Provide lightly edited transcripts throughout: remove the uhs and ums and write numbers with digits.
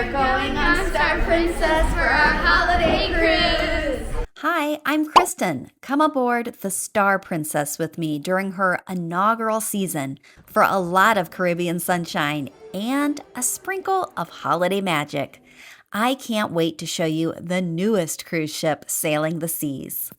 We're going on Star Princess for our holiday cruise. Hi, I'm Kristen. Come aboard the Star Princess with me during her inaugural season for a lot of Caribbean sunshine and a sprinkle of holiday magic. I can't wait to show you the newest cruise ship sailing the seas.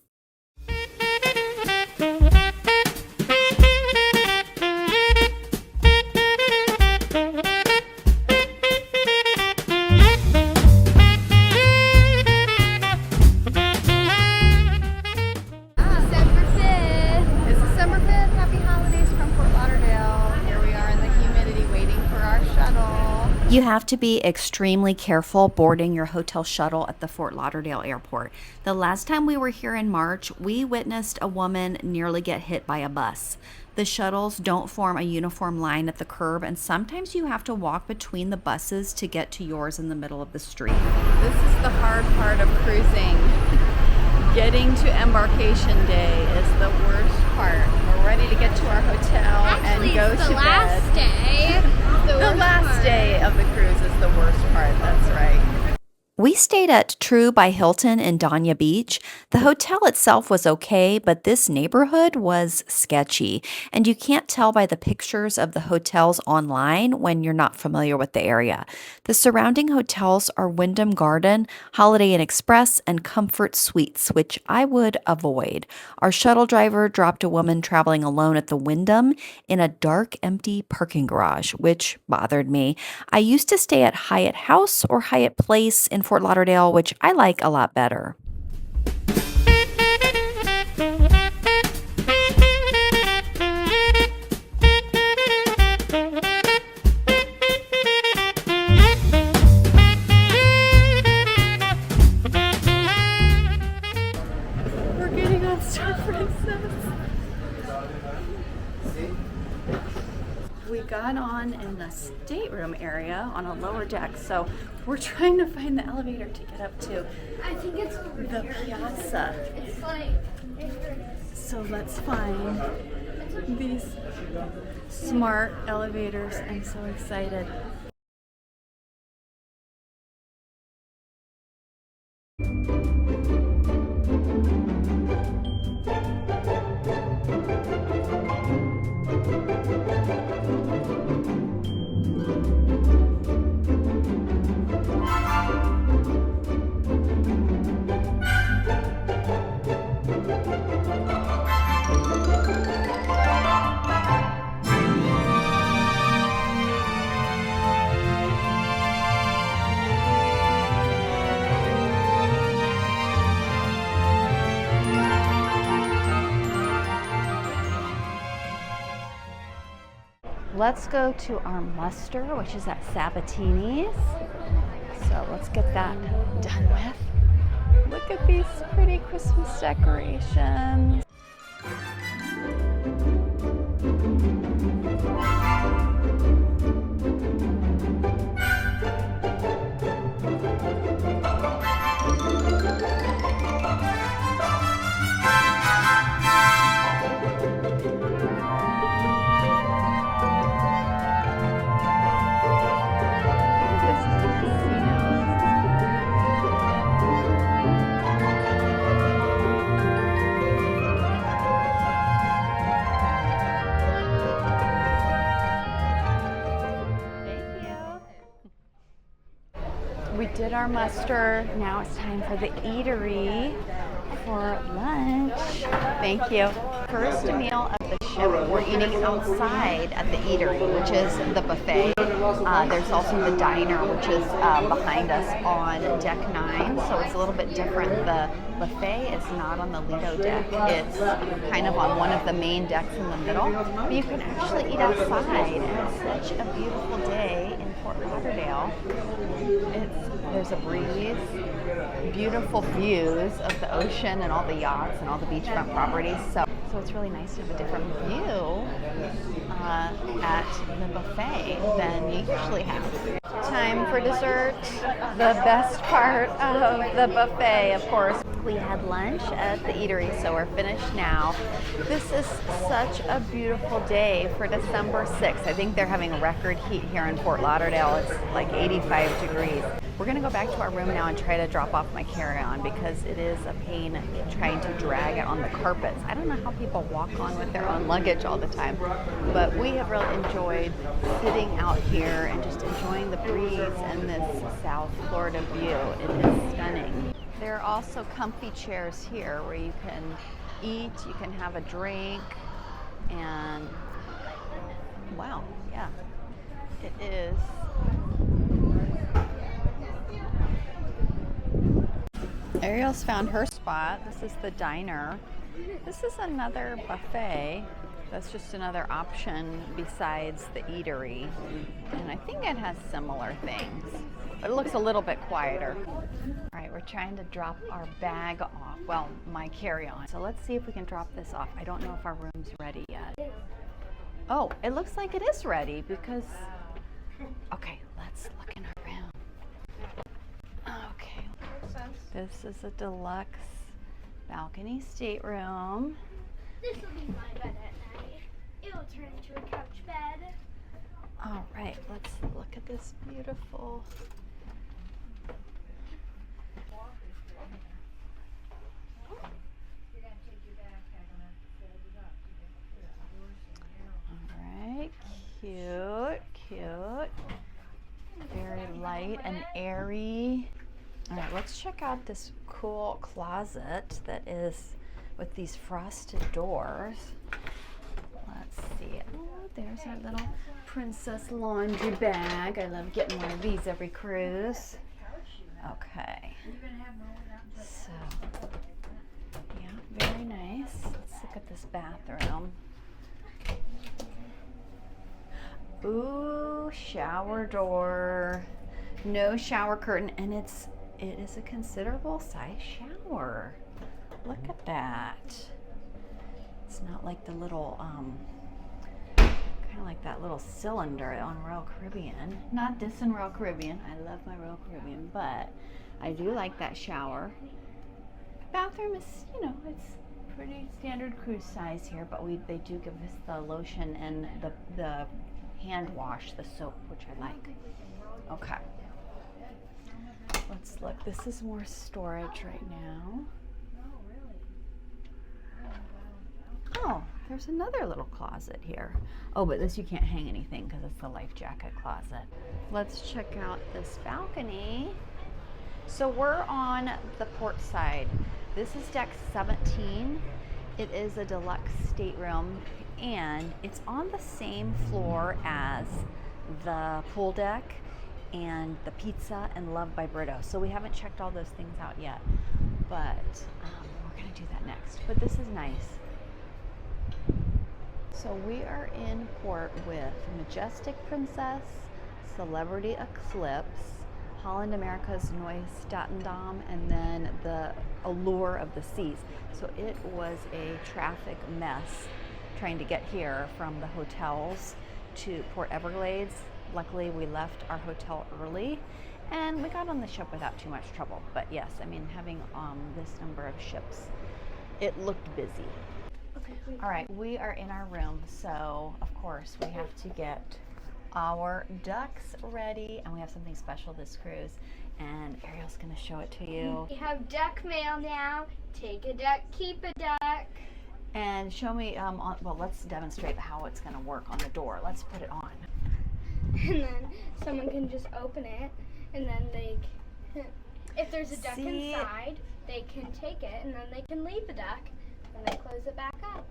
You have to be extremely careful boarding your hotel shuttle at the Fort Lauderdale airport. The last time we were here in March, we witnessed a woman nearly get hit by a bus. The shuttles don't form a uniform line at the curb, and sometimes you have to walk between the buses to get to yours in the middle of the street. This is the hard part of cruising. Getting to Embarkation Day is the worst part. We're ready to get to our hotel and go to bed. The last day. The last day of the cruise is the worst part, that's right. We stayed at True by Hilton in Dania Beach. The hotel itself was okay, but this neighborhood was sketchy, and you can't tell by the pictures of the hotels online when you're not familiar with the area. The surrounding hotels are Wyndham Garden, Holiday Inn Express, and Comfort Suites, which I would avoid. Our shuttle driver dropped a woman traveling alone at the Wyndham in a dark, empty parking garage, which bothered me. I used to stay at Hyatt House or Hyatt Place in Fort Lauderdale, which I like a lot better. We're getting on Star Princess. We got on in the stateroom area on a lower deck, so we're trying to find the elevator to get up to I think it's the piazza. It's like So let's find these smart elevators. I'm so excited. Let's go to our muster, which is at Sabatini's. So let's get that done with. Look at these pretty Christmas decorations. We did our muster. Now it's time for the eatery for lunch. Thank you. First meal of the ship, we're eating outside at the eatery, which is the buffet. There's also the diner, which is behind us on deck 9, so it's a little bit different. The buffet is not on the Lido deck. It's kind of on one of the main decks in the middle, but you can actually eat outside, and it's such a beautiful day in Fort Lauderdale. There's a breeze, beautiful views of the ocean and all the yachts and all the beachfront properties. So So it's really nice to have a different view at the buffet than you usually have. Time for dessert. The best part of the buffet, of course. We had lunch at the eatery, so we're finished now. This is such a beautiful day for December 6th. I think they're having a record heat here in Fort Lauderdale. It's like 85 degrees. We're gonna go back to our room now and try to drop off my carry-on because it is a pain trying to drag it on the carpets. I don't know how people walk on with their own luggage all the time, but we have really enjoyed sitting out here and just enjoying the breeze and this South Florida view. It is stunning. There are also comfy chairs here where you can eat, you can have a drink, and wow, yeah, it is. Ariel's found her spot. This is the diner. This is another buffet. That's just another option besides the eatery. And I think it has similar things, but it looks a little bit quieter. All right, we're trying to drop our bag off. Well, my carry-on. So let's see if we can drop this off. I don't know if our room's ready yet. Oh, it looks like it is ready because, okay, let's look in our room. Okay, this is a deluxe balcony stateroom. This will be my bed at night. It'll turn into a couch bed. All right, let's look at this beautiful. All right, cute, cute. Very light and airy. All right, let's check out this cool closet that is with these frosted doors. Let's see. Oh, there's our little princess laundry bag. I love getting one of these every cruise. Okay. So, yeah, very nice. Let's look at this bathroom. Ooh, shower door. No shower curtain, and it is a considerable size shower. Look at that. It's not like the little, kind of like that little cylinder on Royal Caribbean. Not this in Royal Caribbean. I love my Royal Caribbean, but I do like that shower. Bathroom is, you know, it's pretty standard cruise size here, but they do give us the lotion and the hand wash, the soap, which I like. Okay. Let's look. This is more storage right now. Oh, there's another little closet here. Oh, but this you can't hang anything because it's the life jacket closet. Let's check out this balcony. So we're on the port side. This is deck 17. It is a deluxe stateroom and it's on the same floor as the pool deck and the pizza and Love by Brito. So we haven't checked all those things out yet, but we're gonna do that next. But this is nice. So we are in port with Majestic Princess, Celebrity Eclipse, Holland America's Neustadt-Dam, and then the Allure of the Seas. So it was a traffic mess trying to get here from the hotels to Port Everglades. Luckily, we left our hotel early and we got on the ship without too much trouble. But yes, I mean, having this number of ships, it looked busy. Okay. All right, we are in our room, so of course we have to get our ducks ready, and we have something special this cruise, and Ariel's gonna show it to you. We have duck mail now. Take a duck, keep a duck. And show me, well, let's demonstrate how it's gonna work on the door. Let's put it on. And then someone can just open it, and then they can, if there's a duck inside, they can take it, and then they can leave the duck, and they close it back up.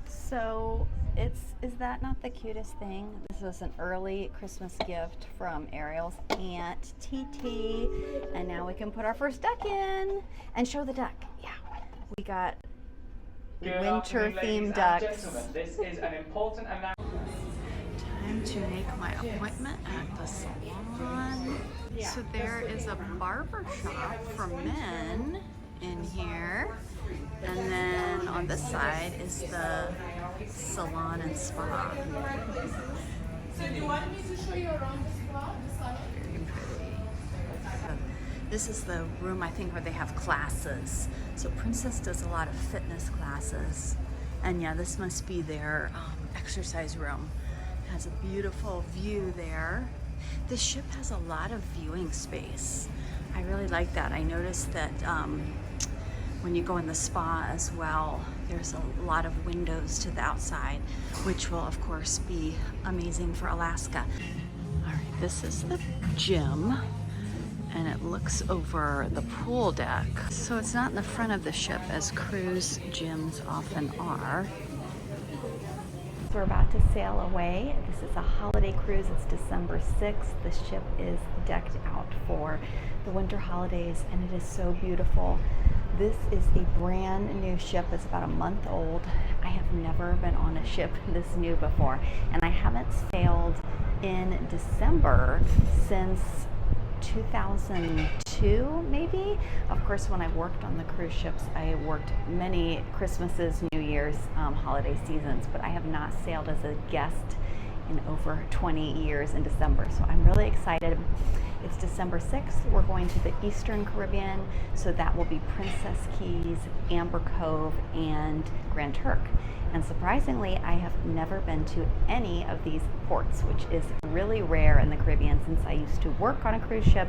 So is that not the cutest thing? This was an early Christmas gift from Ariel's Aunt TT, and now we can put our first duck in and show the duck. Yeah, we got winter-themed ducks. This is an important announcement. Time to make my appointment at the salon. So there is a barber shop for men in here. And then on this side is the salon and spa. So do you want me to show you around the spa? Very pretty. This is the room, I think, where they have classes. So Princess does a lot of fitness classes. And yeah, this must be their exercise room. It has a beautiful view there. This ship has a lot of viewing space. I really like that. I noticed that when you go in the spa as well, there's a lot of windows to the outside, which will of course be amazing for Alaska. All right, this is the gym, and it looks over the pool deck. So it's not in the front of the ship as cruise gyms often are. We're about to sail away. This is a holiday cruise. It's December 6th. The ship is decked out for the winter holidays, and it is so beautiful. This is a brand new ship. It's about a month old. I have never been on a ship this new before, and I haven't sailed in December since 2002, maybe. Of course, when I worked on the cruise ships, I worked many Christmases, New Year's, holiday seasons, but I have not sailed as a guest in over 20 years in December. So I'm really excited. It's December 6th. We're going to the Eastern Caribbean, so that will be Princess Cay, Amber Cove, and Grand Turk. And surprisingly, I have never been to any of these ports, which is really rare in the Caribbean since I used to work on a cruise ship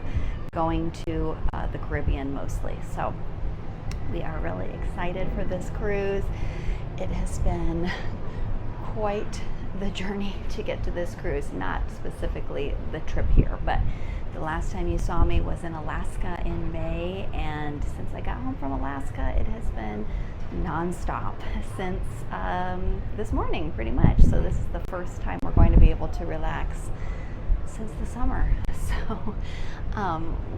going to the Caribbean mostly. So we are really excited for this cruise. It has been quite the journey to get to this cruise, not specifically the trip here, but the last time you saw me was in Alaska in May, and since I got home from Alaska, it has been nonstop since this morning, pretty much. So this is the first time we're going to be able to relax since the summer. So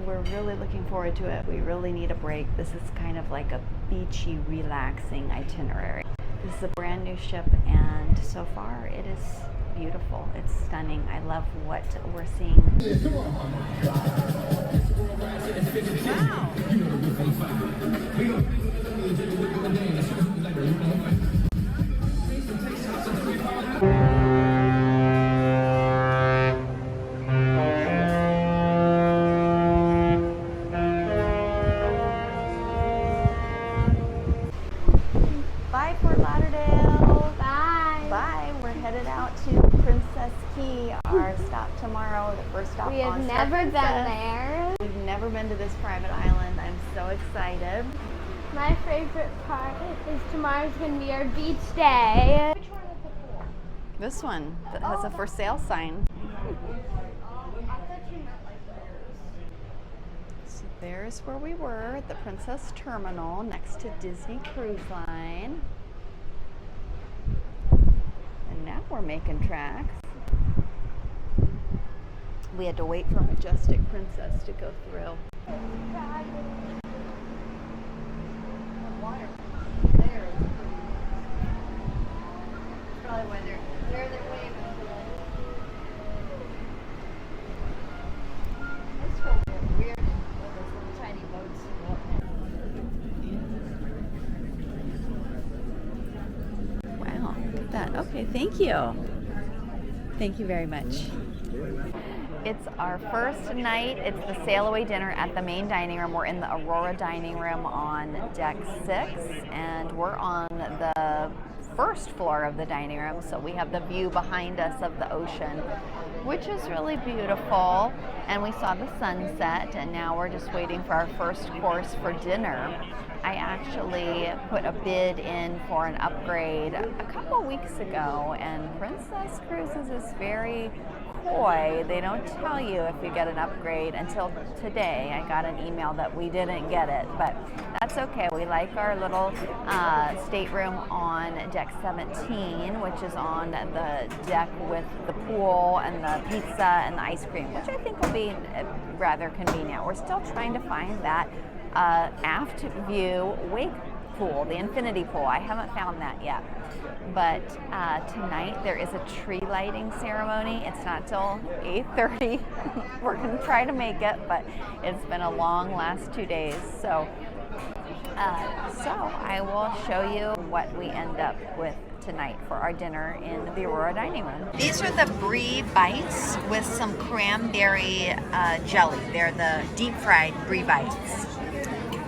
we're really looking forward to it. We really need a break. This is kind of like a beachy, relaxing itinerary. This is a brand new ship, and so far it is beautiful. It's stunning. I love what we're seeing. Wow. Bye, Fort Lauderdale. Bye. Bye. We're headed out to Princess Cay, our stop tomorrow, the first stop We have on Star never been Princess. there. We've never been to this private island. I'm so excited. My favorite part is tomorrow's gonna be our beach day. Which one is the pool? This one that has a for sale sign. I thought you meant like those. So there's where we were at the Princess Terminal next to Disney Cruise Line. And now we're making tracks. We had to wait for Majestic Princess to go through. Water there is probably why they're waving. This feels weird with those little tiny boats floating. Wow, look at that. Okay, thank you. Thank you very much. It's our first night. It's the sail away dinner at the main dining room. We're in the Aurora dining room on deck 6, and we're on the first floor of the dining room, so we have the view behind us of the ocean, which is really beautiful. And we saw the sunset, and now we're just waiting for our first course for dinner. I actually put a bid in for an upgrade a couple weeks ago, and Princess Cruises is very coy. They don't tell you if you get an upgrade until today. I got an email that we didn't get it, but that's okay. We like our little stateroom on deck 17, which is on the deck with the pool and the pizza and the ice cream, which I think will be rather convenient. We're still trying to find that aft view wake pool, the infinity pool. I haven't found that yet. But tonight there is a tree lighting ceremony. It's not till 8:30. We're going to try to make it, but it's been a long last 2 days. So So I will show you what we end up with tonight for our dinner in the Aurora dining room. These are the brie bites with some cranberry jelly. They're the deep fried brie bites.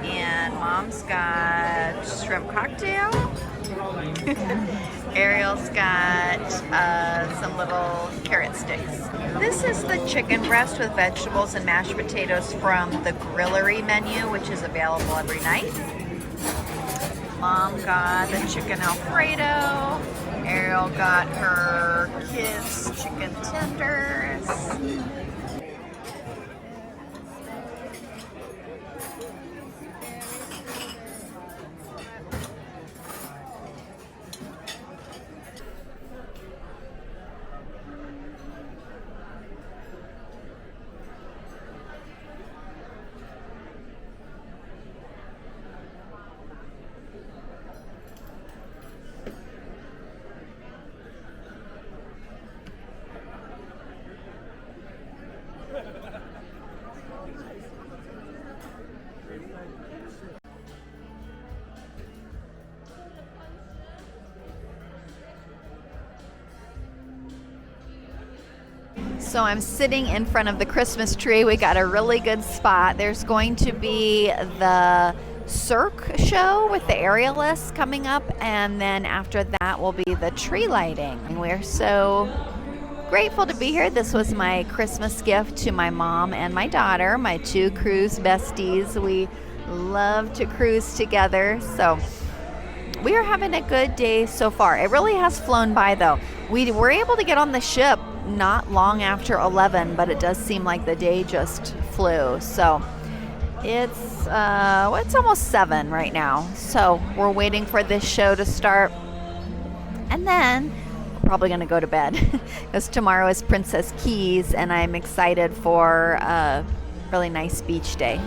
And Mom's got shrimp cocktail. Ariel's got some little carrot sticks. This is the chicken breast with vegetables and mashed potatoes from the Grillery menu, which is available every night. Mom got the chicken Alfredo. Ariel got her kids' chicken tenders. So I'm sitting in front of the Christmas tree. We got a really good spot. There's going to be the Cirque show with the aerialists coming up, and then after that will be the tree lighting. And we're so grateful to be here. This was my Christmas gift to my mom and my daughter, my two cruise besties. We love to cruise together, so we are having a good day so far. It really has flown by though. We were able to get on the ship not long after 11, but it does seem like the day just flew. So it's almost 7 right now. So we're waiting for this show to start, and then we're probably gonna go to bed because tomorrow is Princess Cay's, and I'm excited for a really nice beach day.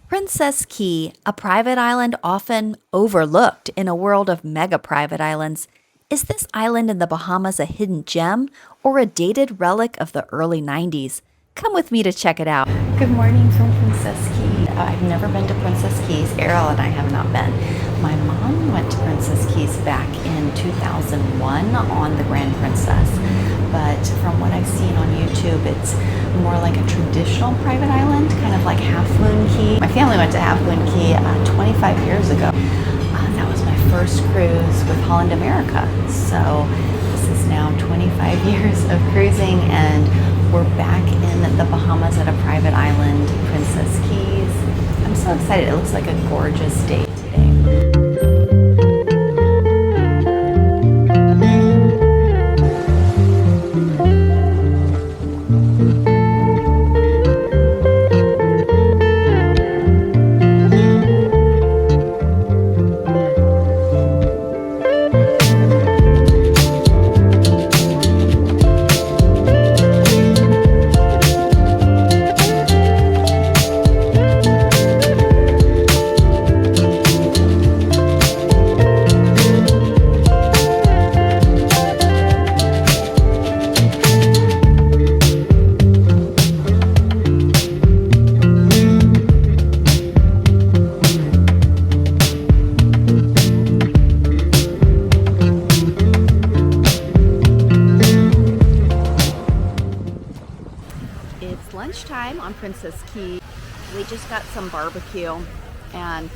Princess Cay, a private island often overlooked in a world of mega private islands. Is this island in the Bahamas a hidden gem or a dated relic of the early 90s? Come with me to check it out. Good morning from Princess Cay. I've never been to Princess Cay's. Ariel and I have not been. My mom went to Princess Cay's back in 2001 on the Grand Princess. But from what I've seen on YouTube, it's more like a traditional private island, kind of like Half Moon Cay. My family went to Half Moon Cay 25 years ago. That was my first cruise with Holland America. So this is now 25 years of cruising, and we're back in the Bahamas at a private island, Princess Cay's. I'm so excited. It looks like a gorgeous day today. Lunchtime on Princess Cay. We just got some barbecue, and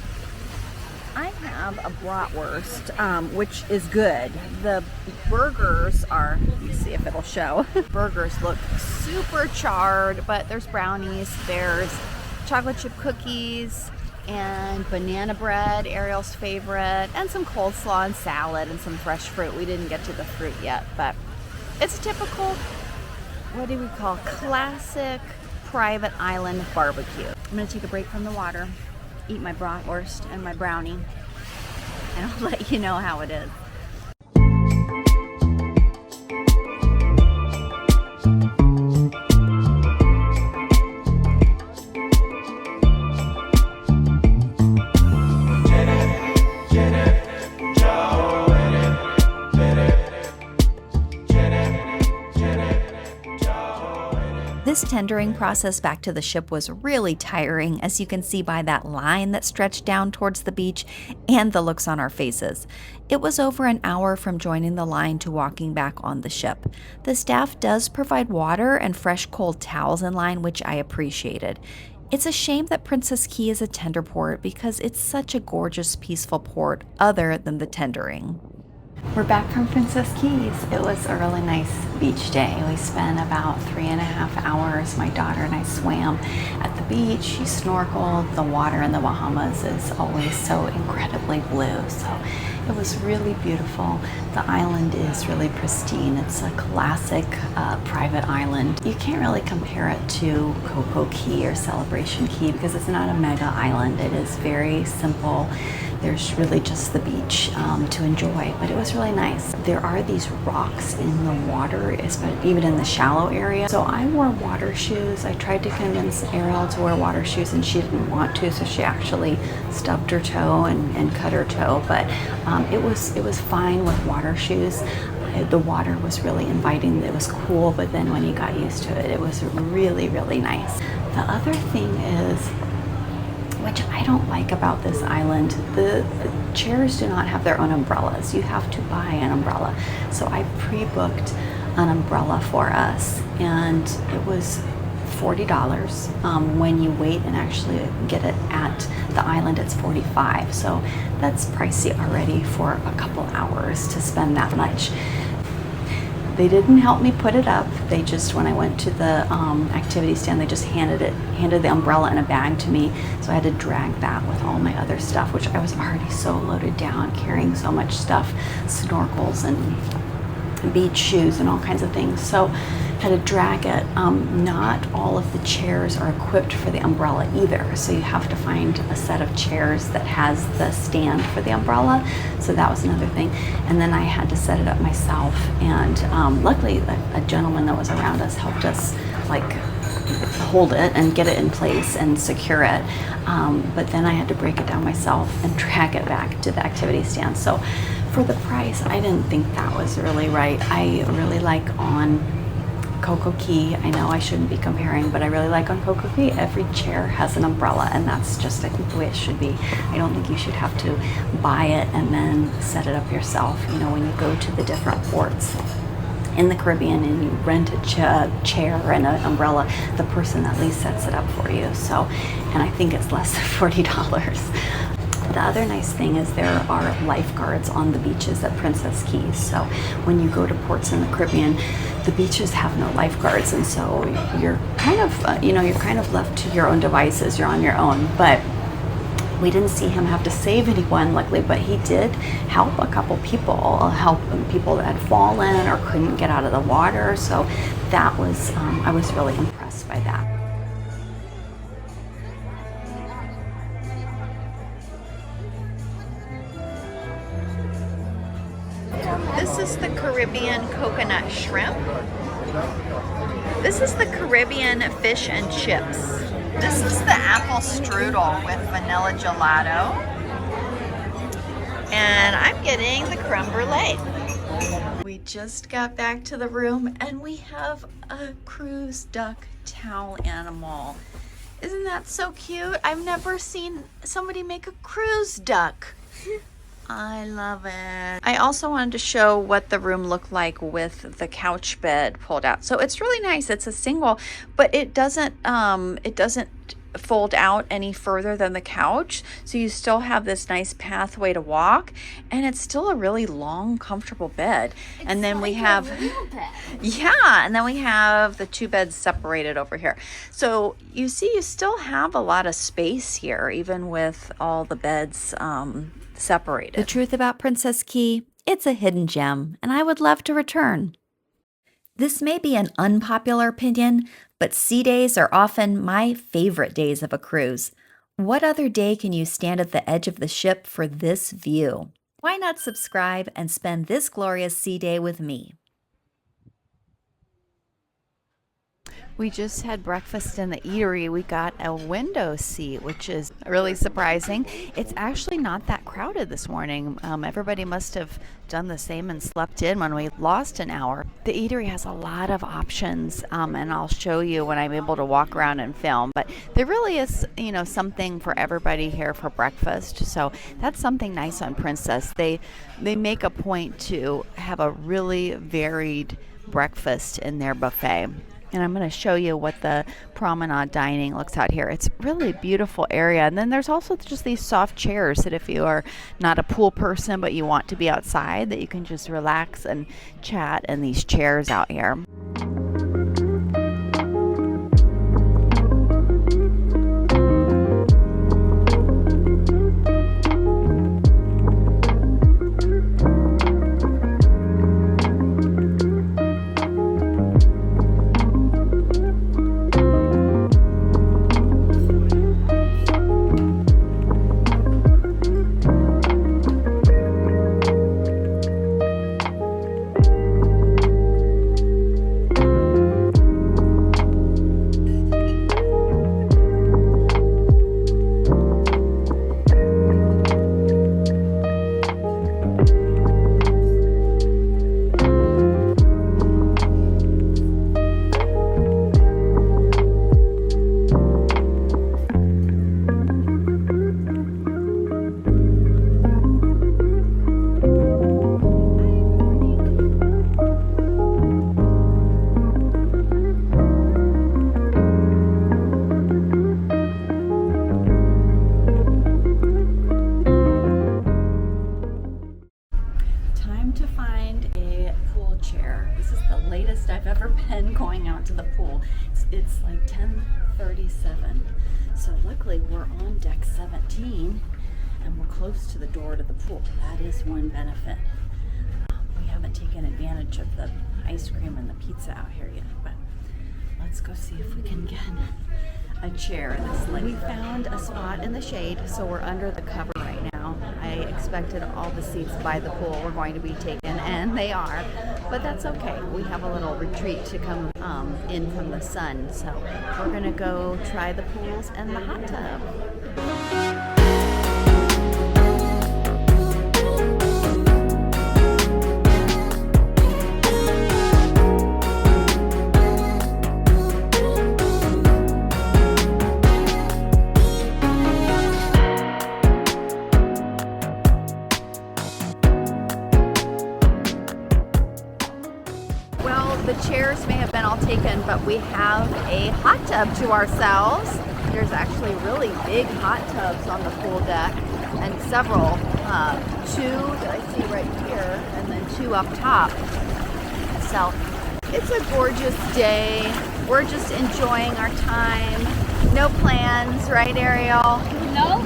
I have a bratwurst, which is good. The burgers are, let me see if it'll show. Burgers look super charred, but there's brownies, there's chocolate chip cookies, and banana bread, Ariel's favorite, and some coleslaw and salad and some fresh fruit. We didn't get to the fruit yet, but it's typical, what do we call, classic private island barbecue. I'm gonna take a break from the water, eat my bratwurst and my brownie, and I'll let you know how it is. This tendering process back to the ship was really tiring, as you can see by that line that stretched down towards the beach and the looks on our faces. It was over an hour from joining the line to walking back on the ship. The staff does provide water and fresh cold towels in line, which I appreciated. It's a shame that Princess Cay is a tender port because it's such a gorgeous, peaceful port other than the tendering. We're back from Princess Cay's. It was a really nice beach day. We spent about 3.5 hours. My daughter and I swam at the beach. She snorkeled. The water in the Bahamas is always so incredibly blue. So it was really beautiful. The island is really pristine. It's a classic private island. You can't really compare it to Coco Cay or Celebration Cay because it's not a mega island. It is very simple. There's really just the beach to enjoy, but it was really nice. There are these rocks in the water, even in the shallow area. So I wore water shoes. I tried to convince Ariel to wear water shoes and she didn't want to, so she actually stubbed her toe and cut her toe, but it was fine with water shoes. The water was really inviting. It was cool, but then when you got used to it, it was really, really nice. The other thing is, which I don't like about this island, the chairs do not have their own umbrellas. You have to buy an umbrella. So I pre-booked an umbrella for us, and it was $40. When you wait and actually get it at the island, it's $45. So that's pricey already for a couple hours to spend that much. They didn't help me put it up. They just, when I went to the activity stand, they just handed the umbrella in a bag to me. So I had to drag that with all my other stuff, which I was already so loaded down, carrying so much stuff, snorkels and beach shoes and all kinds of things. So I had to drag it. Not all of the chairs are equipped for the umbrella either. So you have to find a set of chairs that has the stand for the umbrella. So that was another thing. And then I had to set it up myself. And luckily a gentleman that was around us helped us like hold it and get it in place and secure it. But then I had to break it down myself and drag it back to the activity stand. So for the price, I didn't think that was really right. I really like on Coco Cay, I know I shouldn't be comparing, but I really like on Coco Cay, every chair has an umbrella, and that's just, I think, the way it should be. I don't think you should have to buy it and then set it up yourself. You know, when you go to the different ports in the Caribbean and you rent a chair and an umbrella, the person at least sets it up for you. So, and I think it's less than $40. The other nice thing is there are lifeguards on the beaches at Princess Cay. So when you go to ports in the Caribbean, the beaches have no lifeguards, and so you're kind of, you're kind of left to your own devices. You're on your own. But we didn't see him have to save anyone, luckily, but he did help a couple people, that had fallen or couldn't get out of the water. So that was, I was really impressed by that. This is the Caribbean coconut shrimp. This is the Caribbean fish and chips. This is the apple strudel with vanilla gelato. And I'm getting the creme brulee. We just got back to the room and we have a cruise duck towel animal. Isn't that so cute? I've never seen somebody make a cruise duck. I love it. I also wanted to show what the room looked like with the couch bed pulled out. So it's really nice. It's a single, but it doesn't fold out any further than the couch, so you still have this nice pathway to walk, and it's still a really long, comfortable bed. And then we have and then we have the two beds separated over here. So you see, you still have a lot of space here, even with all the beds separated. The truth about Princess Cay, it's a hidden gem, and I would love to return. This may be an unpopular opinion, but sea days are often my favorite days of a cruise. What other day can you stand at the edge of the ship for this view? Why not subscribe and spend this glorious sea day with me? We just had breakfast in the eatery. We got a window seat, which is really surprising. It's actually not that crowded this morning. Everybody must have done the same and slept in when we lost an hour. The eatery has a lot of options, and I'll show you when I'm able to walk around and film. But there really is, something for everybody here for breakfast. So that's something nice on Princess. They make a point to have a really varied breakfast in their buffet. And I'm going to show you what the promenade dining looks out here. It's really beautiful area. And then there's also just these soft chairs that if you are not a pool person but you want to be outside, that you can just relax and chat in these chairs out here. Going out to the pool. It's like 10:37, so luckily we're on deck 17 and we're close to the door to the pool. That is one benefit. We haven't taken advantage of the ice cream and the pizza out here yet, but let's go see if we can get a chair this late. We found a spot in the shade, so we're under the cover right now. I expected all the seats by the pool were going to be taken, and they are, but that's okay. We have a little retreat to come in from the sun, so we're gonna go try the pools and the hot tub. The chairs may have been all taken, but we have a hot tub to ourselves. There's actually really big hot tubs on the pool deck, and several, two that I see right here, and then two up top. So it's a gorgeous day. We're just enjoying our time. No plans, right, Ariel? No.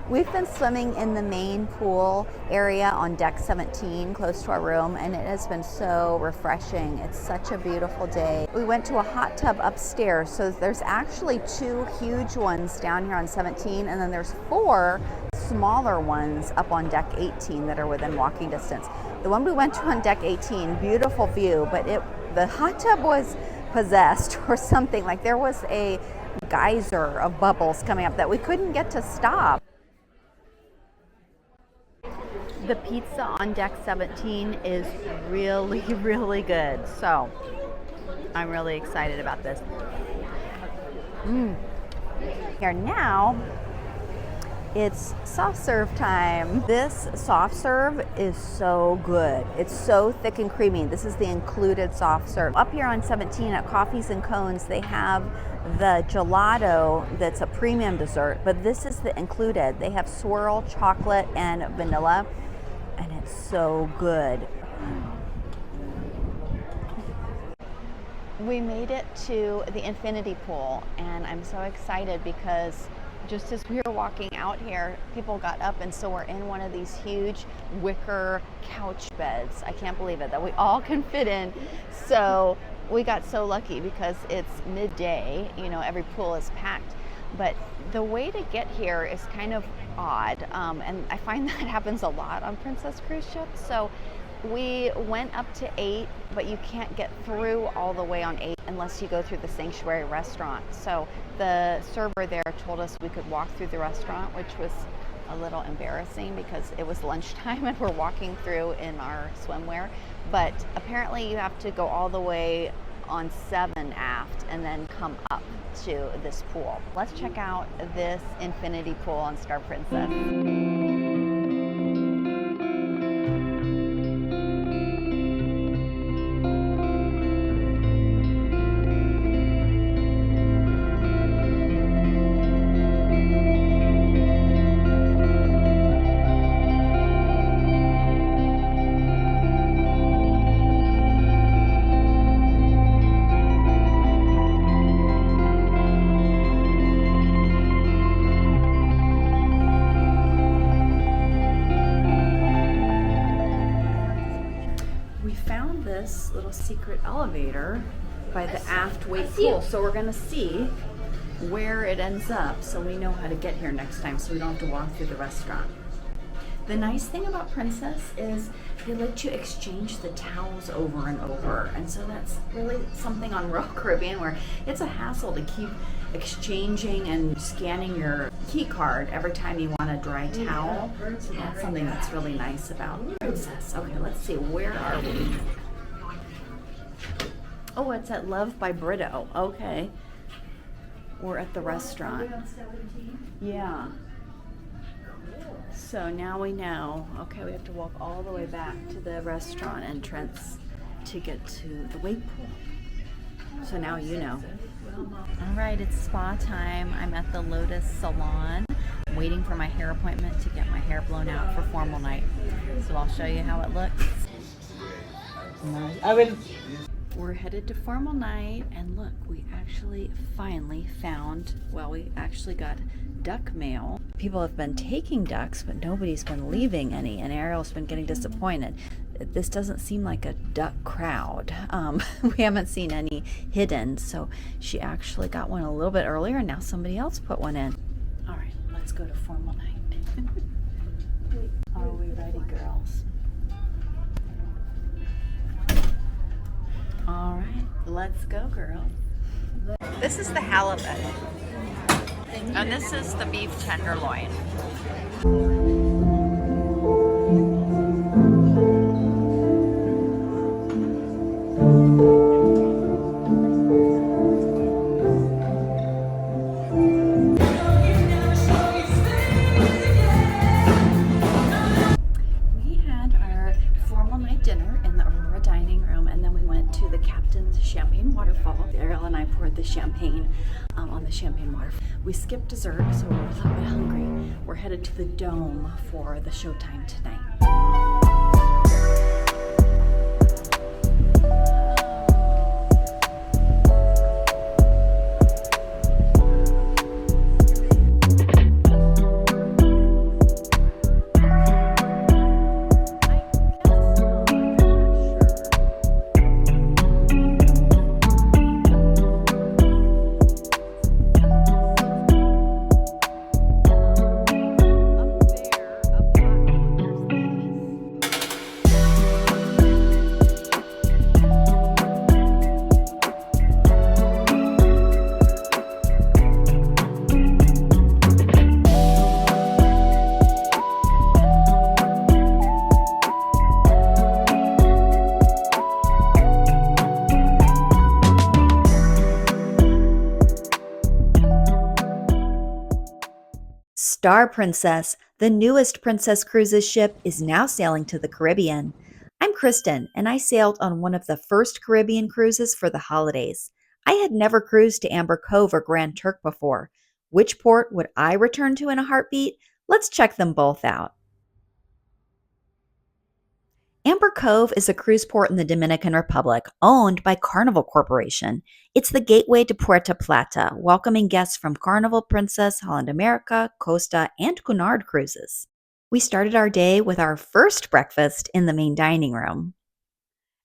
We've been swimming in the main pool area on deck 17, close to our room, and it has been so refreshing. It's such a beautiful day. We went to a hot tub upstairs, so there's actually two huge ones down here on 17, and then there's four smaller ones up on deck 18 that are within walking distance. The one we went to on deck 18, beautiful view, but the hot tub was possessed or something. Like there was a geyser of bubbles coming up that we couldn't get to stop. The pizza on deck 17 is really, really good. So I'm really excited about this. Here now, it's soft serve time. This soft serve is so good. It's so thick and creamy. This is the included soft serve. Up here on 17 at Coffees and Cones, they have the gelato that's a premium dessert, but this is the included. They have swirl, chocolate, and vanilla, and it's so good. We made it to the infinity pool, and I'm so excited because just as we were walking out here, people got up, and so we're in one of these huge wicker couch beds. I can't believe it that we all can fit in. So we got so lucky because it's midday, you know, every pool is packed. But the way to get here is kind of odd, and I find that happens a lot on Princess cruise ships. So we went up to 8, but you can't get through all the way on 8 unless you go through the sanctuary restaurant. So the server there told us we could walk through the restaurant, which was a little embarrassing because it was lunchtime and we're walking through in our swimwear. But apparently you have to go all the way on 7 aft and then come up to this pool. Let's check out this infinity pool on Star Princess. This little secret elevator by the aft wake pool, so we're gonna see where it ends up so we know how to get here next time so we don't have to walk through the restaurant. The nice thing about Princess is they let you exchange the towels over and over, and so that's really something on Royal Caribbean where it's a hassle to keep exchanging and scanning your key card every time you want a dry towel. So that's something that's really nice about Princess. Okay, let's see, where are we? Oh, it's at Love by Brito. Okay. We're at the restaurant. Yeah. So now we know. Okay, we have to walk all the way back to the restaurant entrance to get to the wake pool. So now you know. All right, it's spa time. I'm at the Lotus Salon, waiting for my hair appointment to get my hair blown out for formal night. So I'll show you how it looks. We're headed to formal night, and look, we actually finally found, well, we actually got duck mail. People have been taking ducks, but nobody's been leaving any, and Ariel's been getting disappointed. This doesn't seem like a duck crowd. We haven't seen any hidden, so she actually got one a little bit earlier, and now somebody else put one in. All right, let's go to formal night. Are we ready, girls? All right, let's go, girls. This is the halibut, and this is the beef tenderloin. We had our formal night dinner in the Aurora dining room, and then we went to the Captain's Champagne Waterfall. Ariel and I poured the champagne on the champagne waterfall. We skipped dessert, so we're a little bit hungry. We're headed to the Dome for the showtime tonight. Star Princess, the newest Princess Cruises ship, is now sailing to the Caribbean. I'm Kristen, and I sailed on one of the first Caribbean cruises for the holidays. I had never cruised to Amber Cove or Grand Turk before. Which port would I return to in a heartbeat? Let's check them both out. Amber Cove is a cruise port in the Dominican Republic owned by Carnival Corporation. It's the gateway to Puerto Plata, welcoming guests from Carnival, Princess, Holland America, Costa, and Cunard cruises. We started our day with our first breakfast in the main dining room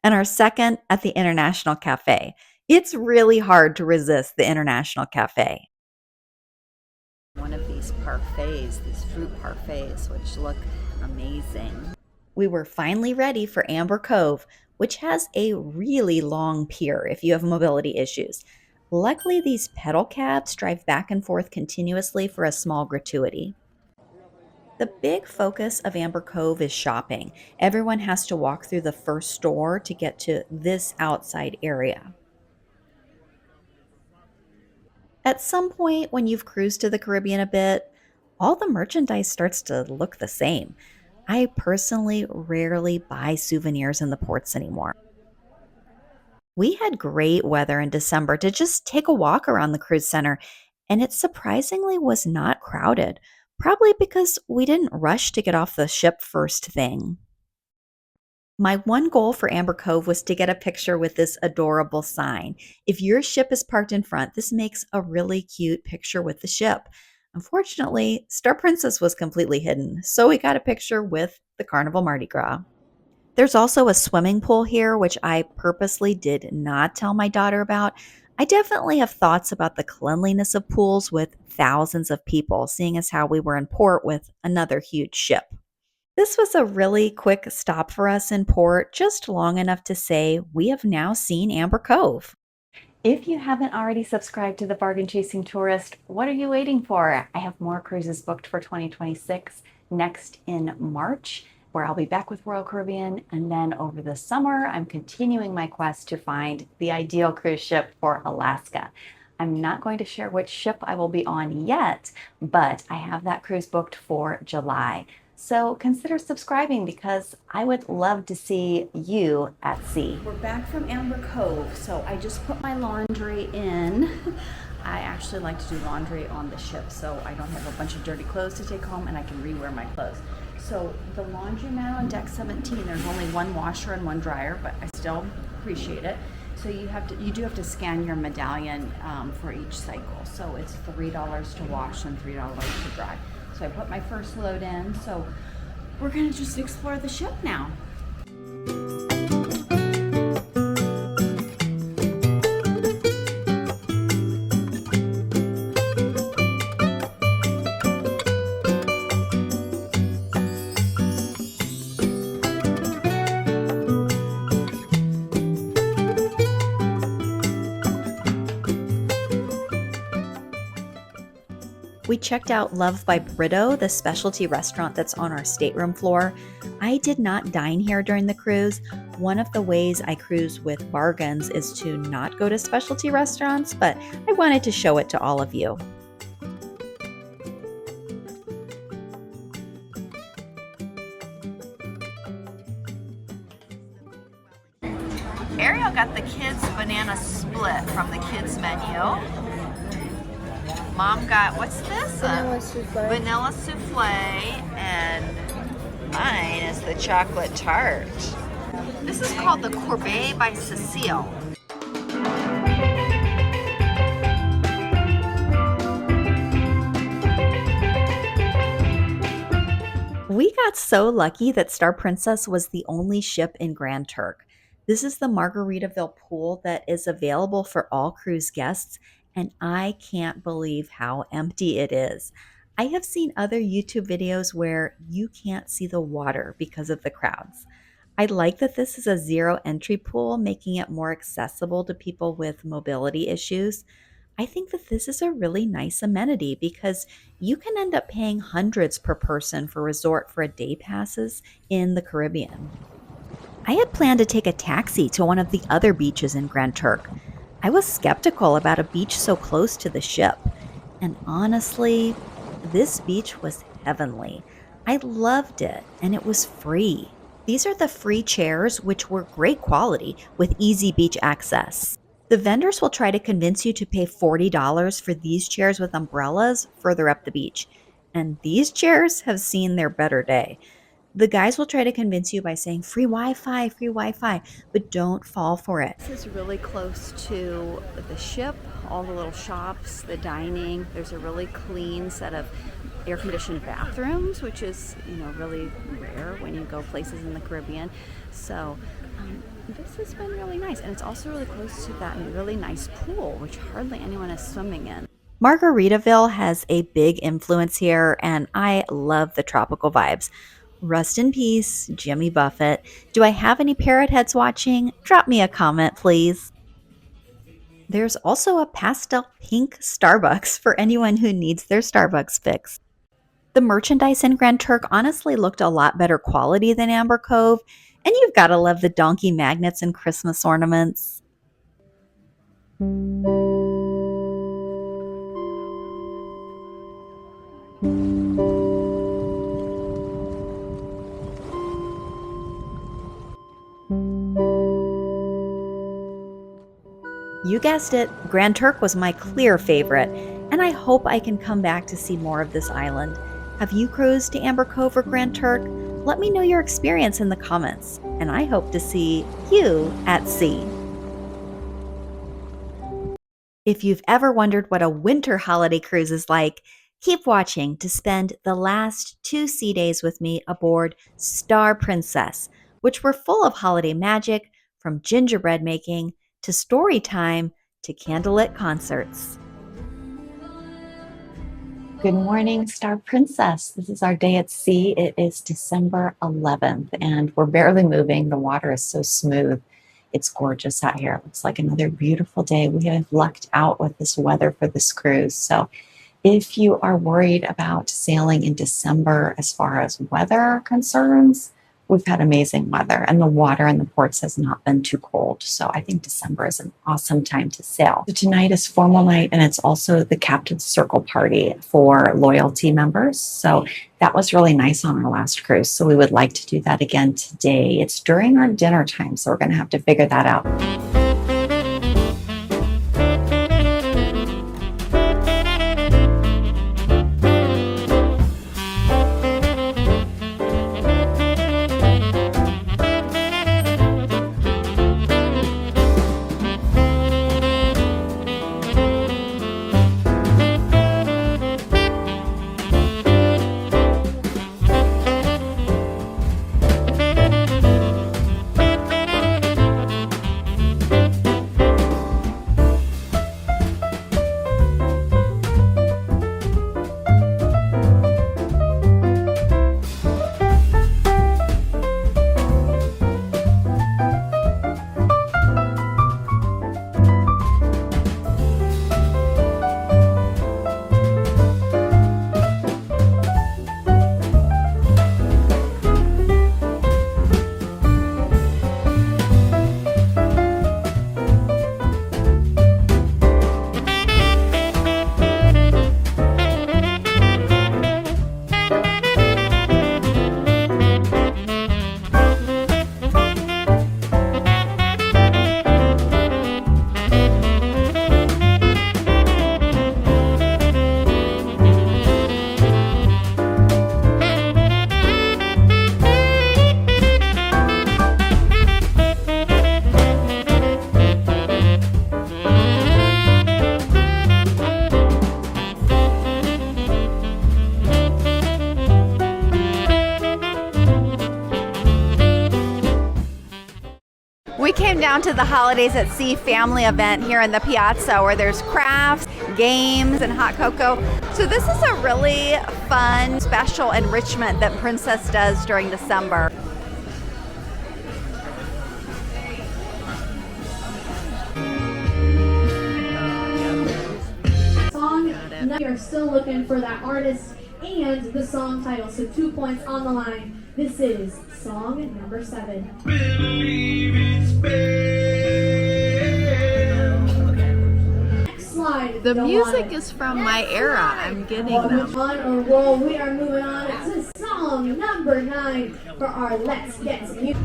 and our second at the International Cafe. It's really hard to resist the International Cafe. One of these parfaits, these fruit parfaits, which look amazing. We were finally ready for Amber Cove, which has a really long pier if you have mobility issues. Luckily, these pedal cabs drive back and forth continuously for a small gratuity. The big focus of Amber Cove is shopping. Everyone has to walk through the first store to get to this outside area. At some point, when you've cruised to the Caribbean a bit, all the merchandise starts to look the same. I personally rarely buy souvenirs in the ports anymore. We had great weather in December to just take a walk around the cruise center, and it surprisingly was not crowded, probably because we didn't rush to get off the ship first thing. My one goal for Amber Cove was to get a picture with this adorable sign. If your ship is parked in front, this makes a really cute picture with the ship. Unfortunately, Star Princess was completely hidden, so we got a picture with the Carnival Mardi Gras. There's also a swimming pool here, which I purposely did not tell my daughter about. I definitely have thoughts about the cleanliness of pools with thousands of people, seeing as how we were in port with another huge ship. This was a really quick stop for us in port, just long enough to say we have now seen Amber Cove. If you haven't already subscribed to the Bargain Chasing Tourist, what are you waiting for? I have more cruises booked for 2026 next in March, where I'll be back with Royal Caribbean. And then over the summer, I'm continuing my quest to find the ideal cruise ship for Alaska. I'm not going to share which ship I will be on yet, but I have that cruise booked for July. So consider subscribing because I would love to see you at sea. We're back from Amber Cove, so I just put my laundry in. I actually like to do laundry on the ship so I don't have a bunch of dirty clothes to take home and I can rewear my clothes. So the laundromat on deck 17, there's only one washer and one dryer, but I still appreciate it. So you do have to scan your medallion for each cycle. So it's $3 to wash and $3 to dry. So I put my first load in. So we're gonna just explore the ship now. We checked out Love by Brito, the specialty restaurant that's on our stateroom floor. I did not dine here during the cruise. One of the ways I cruise with bargains is to not go to specialty restaurants, but I wanted to show it to all of you. Ariel got the kids' banana split from the kids' menu. Mom got, what's this? Vanilla souffle, and mine is the chocolate tart. This is called the Courbet by Cecile. We got so lucky that Star Princess was the only ship in Grand Turk. This is the Margaritaville pool that is available for all cruise guests, and I can't believe how empty it is. I have seen other YouTube videos where you can't see the water because of the crowds. I like that this is a zero entry pool, making it more accessible to people with mobility issues. I think that this is a really nice amenity because you can end up paying hundreds per person for resort for a day passes in the Caribbean. I had planned to take a taxi to one of the other beaches in Grand Turk. I was skeptical about a beach so close to the ship. And honestly, this beach was heavenly. I loved it, and it was free. These are the free chairs, which were great quality with easy beach access. The vendors will try to convince you to pay $40 for these chairs with umbrellas further up the beach. And these chairs have seen their better day. The guys will try to convince you by saying free Wi Fi, but don't fall for it. This is really close to the ship, all the little shops, the dining. There's a really clean set of air conditioned bathrooms, which is, really rare when you go places in the Caribbean. So, this has been really nice. And it's also really close to that really nice pool, which hardly anyone is swimming in. Margaritaville has a big influence here, and I love the tropical vibes. Rest in peace, Jimmy Buffett. Do I have any parrot heads watching? Drop me a comment, please. There's also a pastel pink Starbucks for anyone who needs their Starbucks fix. The merchandise in Grand Turk honestly looked a lot better quality than Amber Cove, and you've got to love the donkey magnets and Christmas ornaments. You guessed it, Grand Turk was my clear favorite, and I hope I can come back to see more of this island. Have you cruised to Amber Cove or Grand Turk? Let me know your experience in the comments, and I hope to see you at sea. If you've ever wondered what a winter holiday cruise is like, keep watching to spend the last 2 sea days with me aboard Star Princess, which were full of holiday magic, from gingerbread making to story time to candlelit concerts. Good morning, Star Princess. This is our day at sea. It is December 11th, and we're barely moving. The water is so smooth. It's gorgeous out here. It looks like another beautiful day. We have lucked out with this weather for this cruise. So if you are worried about sailing in December as far as weather concerns, we've had amazing weather, and the water in the ports has not been too cold. So I think December is an awesome time to sail. So tonight is formal night, and it's also the Captain's Circle party for loyalty members. So that was really nice on our last cruise. So we would like to do that again today. It's during our dinner time, so we're going to have to figure that out. We came down to the Holidays at Sea family event here in the Piazza, where there's crafts, games, and hot cocoa. So this is a really fun, special enrichment that Princess does during December. We are still looking for that artist and the song title, so 2 points on the line. This is song number 7. Next slide. The music is from my era. I'm getting them. On a roll. We are moving on to song number 9 for our Let's Get Music.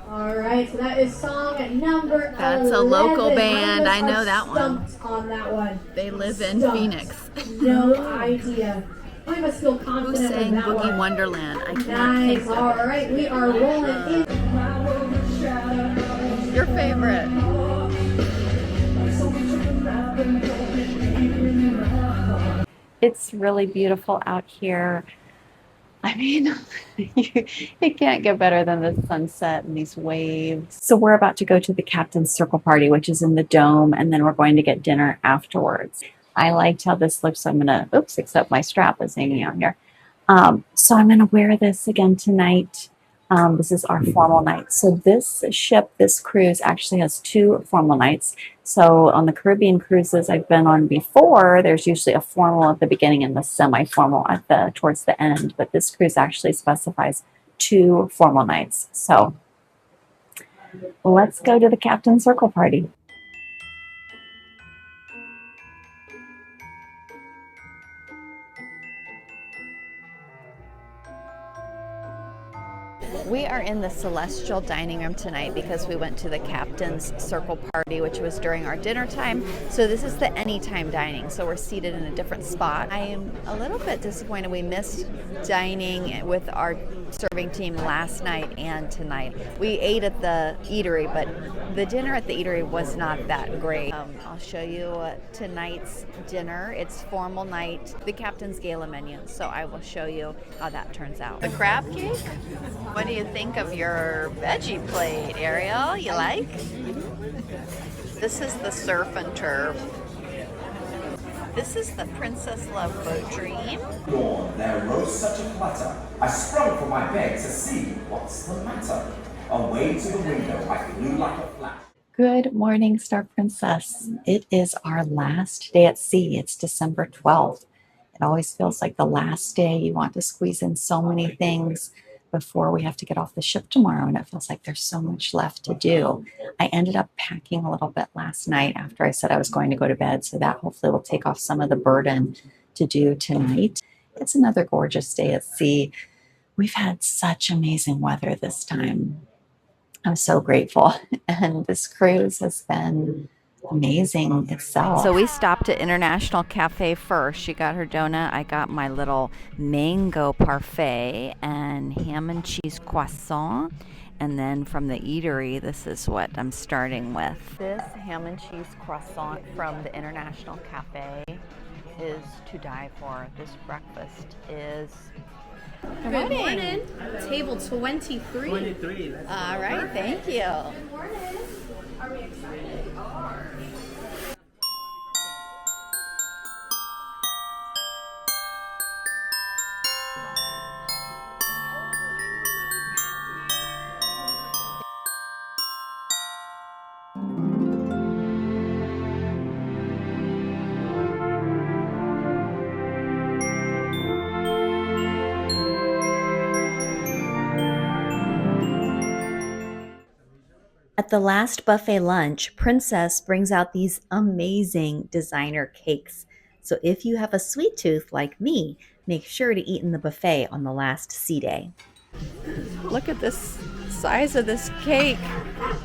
All right, so that is song number 11. That's a local None of band. us I know are that one. stumped on that one. They live in Stumped. Phoenix. No idea. I must feel Who confident sang with that Boogie one. Wonderland? I can't Nice. think of All it. right, we are rolling in. Your favorite? It's really beautiful out here. I mean, it can't get better than the sunset and these waves. So we're about to go to the Captain's Circle Party, which is in the Dome, and then we're going to get dinner afterwards. I liked how this looks, so I'm gonna, oops, except my strap is hanging out here. So I'm gonna wear this again tonight. This is our formal night. So this ship, this cruise actually has 2 formal nights. So on the Caribbean cruises I've been on before, there's usually a formal at the beginning and the semi-formal at the towards the end. But this cruise actually specifies 2 formal nights. So let's go to the Captain's Circle Party. We are in the Celestial Dining Room tonight because we went to the Captain's Circle Party, which was during our dinner time. So this is the anytime dining. So we're seated in a different spot. I am a little bit disappointed we missed dining with our serving team last night and tonight. We ate at the eatery, but the dinner at the eatery was not that great. I'll show you tonight's dinner. It's formal night, the Captain's Gala menu. So I will show you how that turns out. The crab cake? What do you think of your veggie plate, Ariel? You like? This is the surf and turf. This is the Princess Love Boat Dream. Dawn, there rose such a clatter. I sprung from my bed to see what's the matter. Away to the window, I flew like a flash. Good morning, Star Princess. It is our last day at sea. It's December 12th. It always feels like the last day. You want to squeeze in so many things before we have to get off the ship tomorrow, and it feels like there's so much left to do. I ended up packing a little bit last night after I said I was going to go to bed, so that hopefully will take off some of the burden to do tonight. It's another gorgeous day at sea. We've had such amazing weather this time. I'm so grateful, and this cruise has been amazing itself. So we stopped at International Cafe first. She got her donut. I got my little mango parfait and ham and cheese croissant. And then from the eatery, this is what I'm starting with. This ham and cheese croissant from the International Cafe is to die for. This breakfast is... Good morning. Table 23. 23. All right, thank you. Good morning. Are we excited? We are. At the last buffet lunch, Princess brings out these amazing designer cakes. So if you have a sweet tooth like me, make sure to eat in the buffet on the last sea day. Look at this size of this cake.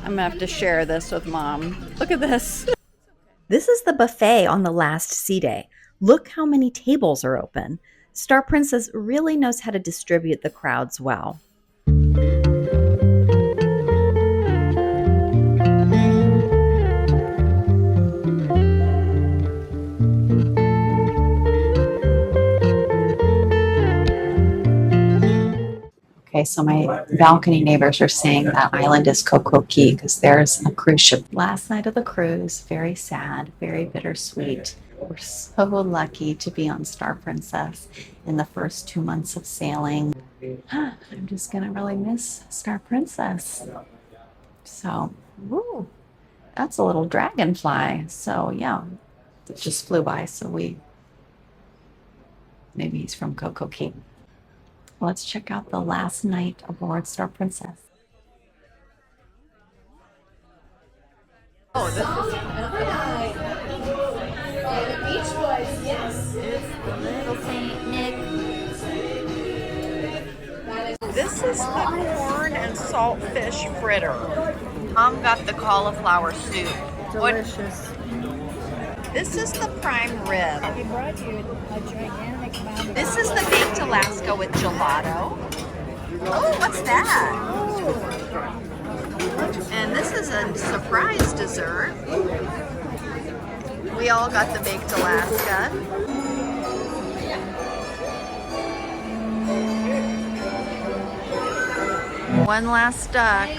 I'm gonna have to share this with Mom. Look at this. This is the buffet on the last sea day. Look how many tables are open. Star Princess really knows how to distribute the crowds well. Okay, so my balcony neighbors are saying that island is Coco Key because there's a cruise ship. Last night of the cruise, very sad, very bittersweet. We're so lucky to be on Star Princess in the first 2 months of sailing. I'm just gonna really miss Star Princess. So, woo, that's a little dragonfly. So yeah, it just flew by. So maybe he's from Coco Key. Let's check out the last night aboard Star Princess. Oh, this is The Beach Boys, yes. Little Saint Nick. This is the corn and salt fish fritter. Mom got the cauliflower soup. Delicious. This is the prime rib. He brought you a gigantic amount of This is the baked Alaska with gelato. Oh, what's that? And this is a surprise dessert. We all got the baked Alaska. One last duck.